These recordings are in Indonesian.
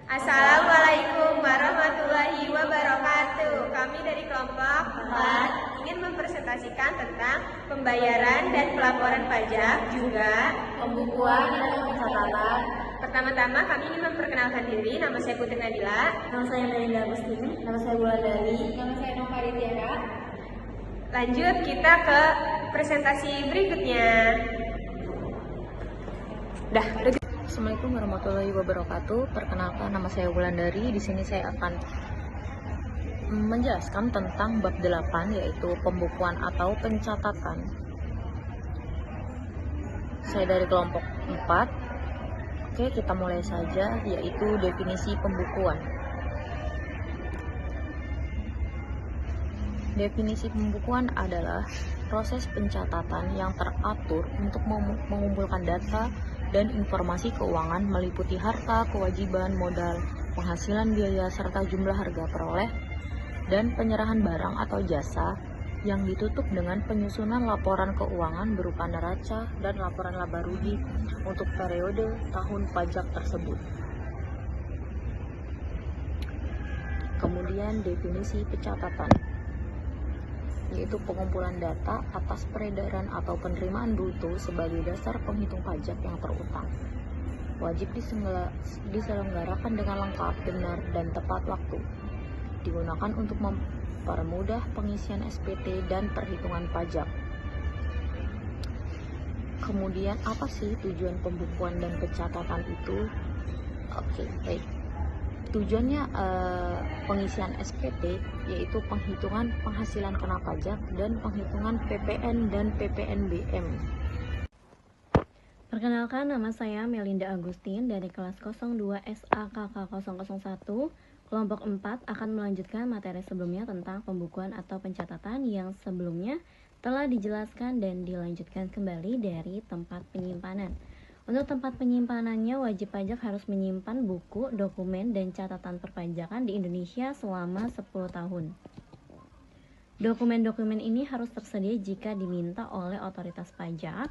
Assalamualaikum warahmatullahi wabarakatuh. Kami dari kelompok 4 ingin mempresentasikan tentang pembayaran dan pelaporan pajak, juga pembukuan dan pencatatan. Pertama-tama kami ingin memperkenalkan diri. Nama saya Putri Nabila. Nama saya Melinda Agustin. Nama saya Wulandari. Nama saya Novari Tiara. Lanjut kita ke presentasi berikutnya. Assalamualaikum warahmatullahi wabarakatuh. Perkenalkan, nama saya Wulandari. Di sini saya akan menjelaskan tentang bab 8, yaitu pembukuan atau pencatatan. Saya dari kelompok 4. Oke, kita mulai saja, yaitu definisi pembukuan. Definisi pembukuan adalah proses pencatatan yang teratur untuk mengumpulkan data dan informasi keuangan meliputi harta, kewajiban, modal, penghasilan, biaya, serta jumlah harga peroleh dan penyerahan barang atau jasa yang ditutup dengan penyusunan laporan keuangan berupa neraca dan laporan laba rugi untuk periode tahun pajak tersebut. Kemudian definisi pencatatan, yaitu pengumpulan data atas peredaran atau penerimaan bruto sebagai dasar penghitung pajak yang terutang. Wajib diselenggarakan dengan lengkap, benar, dan tepat waktu. Digunakan untuk mempermudah pengisian SPT dan perhitungan pajak. Kemudian apa sih tujuan pembukuan dan pencatatan itu? Oke, baik. Tujuannya pengisian SPT, yaitu penghitungan penghasilan kena pajak dan penghitungan PPN dan PPNBM. Perkenalkan, nama saya Melinda Agustin dari kelas 02 SAKK 001. Kelompok 4 akan melanjutkan materi sebelumnya tentang pembukuan atau pencatatan yang sebelumnya telah dijelaskan dan dilanjutkan kembali dari tempat penyimpanan. Untuk tempat penyimpanannya, wajib pajak harus menyimpan buku, dokumen, dan catatan perpajakan di Indonesia selama 10 tahun. Dokumen-dokumen ini harus tersedia jika diminta oleh otoritas pajak.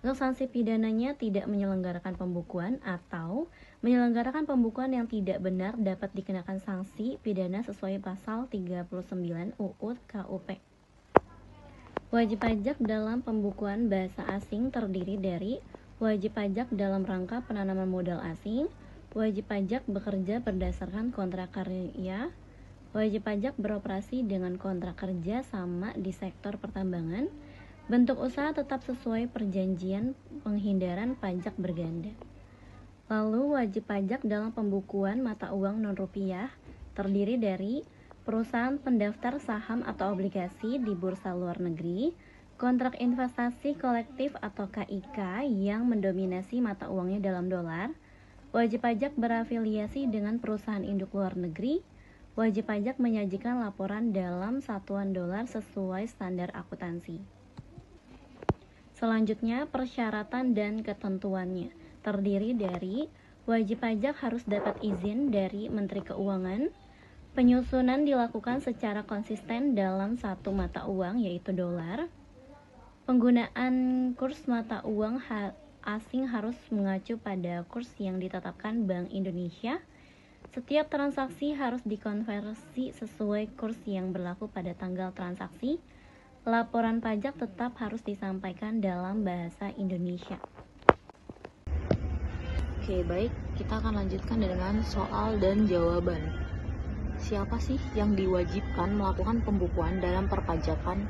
Untuk sanksi pidananya, tidak menyelenggarakan pembukuan atau menyelenggarakan pembukuan yang tidak benar dapat dikenakan sanksi pidana sesuai pasal 39 UU KUP. Wajib pajak dalam pembukuan bahasa asing terdiri dari wajib pajak dalam rangka penanaman modal asing, wajib pajak bekerja berdasarkan kontrak karya, wajib pajak beroperasi dengan kontrak kerja sama di sektor pertambangan, bentuk usaha tetap sesuai perjanjian penghindaran pajak berganda. Lalu wajib pajak dalam pembukuan mata uang non-rupiah terdiri dari perusahaan pendaftar saham atau obligasi di bursa luar negeri, kontrak investasi kolektif atau KIK yang mendominasi mata uangnya dalam dolar, wajib pajak berafiliasi dengan perusahaan induk luar negeri, wajib pajak menyajikan laporan dalam satuan dolar sesuai standar akuntansi. Selanjutnya, persyaratan dan ketentuannya terdiri dari wajib pajak harus dapat izin dari Menteri Keuangan. Penyusunan dilakukan secara konsisten dalam satu mata uang, yaitu dolar. Penggunaan kurs mata uang asing harus mengacu pada kurs yang ditetapkan Bank Indonesia. Setiap transaksi harus dikonversi sesuai kurs yang berlaku pada tanggal transaksi. Laporan pajak tetap harus disampaikan dalam bahasa Indonesia. Oke, baik. Kita akan lanjutkan dengan soal dan jawaban. Siapa sih yang diwajibkan melakukan pembukuan dalam perpajakan?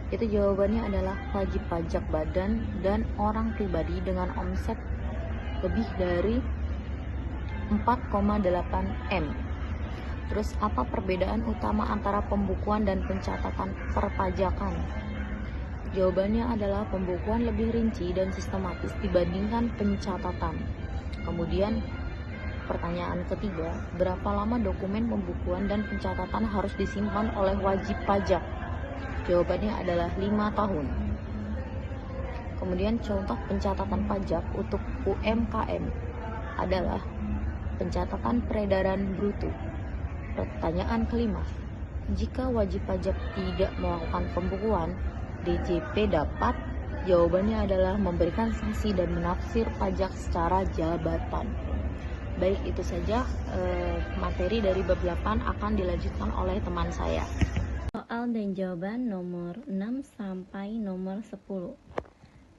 Itu jawabannya adalah wajib pajak badan dan orang pribadi dengan omset lebih dari 4,8 M. Terus apa perbedaan utama antara pembukuan dan pencatatan perpajakan? Jawabannya adalah pembukuan lebih rinci dan sistematis dibandingkan pencatatan. Kemudian pertanyaan ketiga, berapa lama dokumen pembukuan dan pencatatan harus disimpan oleh wajib pajak? Jawabannya adalah 5 tahun. Kemudian contoh pencatatan pajak untuk UMKM adalah pencatatan peredaran bruto. Pertanyaan kelima, jika wajib pajak tidak melakukan pembukuan, DJP dapat? Jawabannya adalah memberikan sanksi dan menafsir pajak secara jabatan. Baik, itu saja materi dari bab 8 akan dilanjutkan oleh teman saya. Soal dan jawaban nomor 6 sampai nomor 10.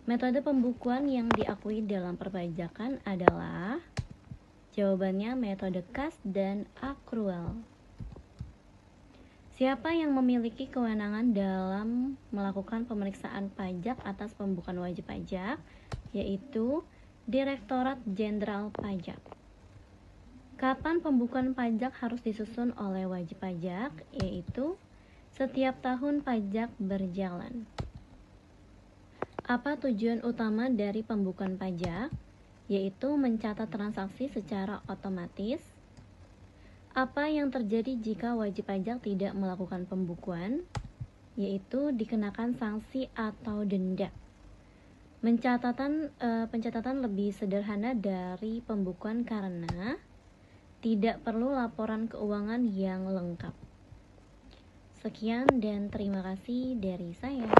Metode pembukuan yang diakui dalam perpajakan adalah jawabannya metode kas dan akrual. Siapa yang memiliki kewenangan dalam melakukan pemeriksaan pajak atas pembukuan wajib pajak? Yaitu Direktorat Jenderal Pajak. Kapan pembukuan pajak harus disusun oleh wajib pajak? Yaitu setiap tahun pajak berjalan. Apa tujuan utama dari pembukuan pajak? Yaitu mencatat transaksi secara otomatis. Apa yang terjadi jika wajib pajak tidak melakukan pembukuan? Yaitu dikenakan sanksi atau denda. Pencatatan lebih sederhana dari pembukuan karena tidak perlu laporan keuangan yang lengkap. Sekian dan terima kasih dari saya.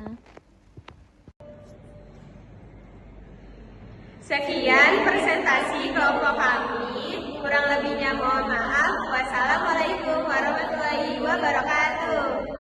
Sekian presentasi kelompok kami. Kurang lebihnya mohon maaf. Wassalamualaikum warahmatullahi wabarakatuh.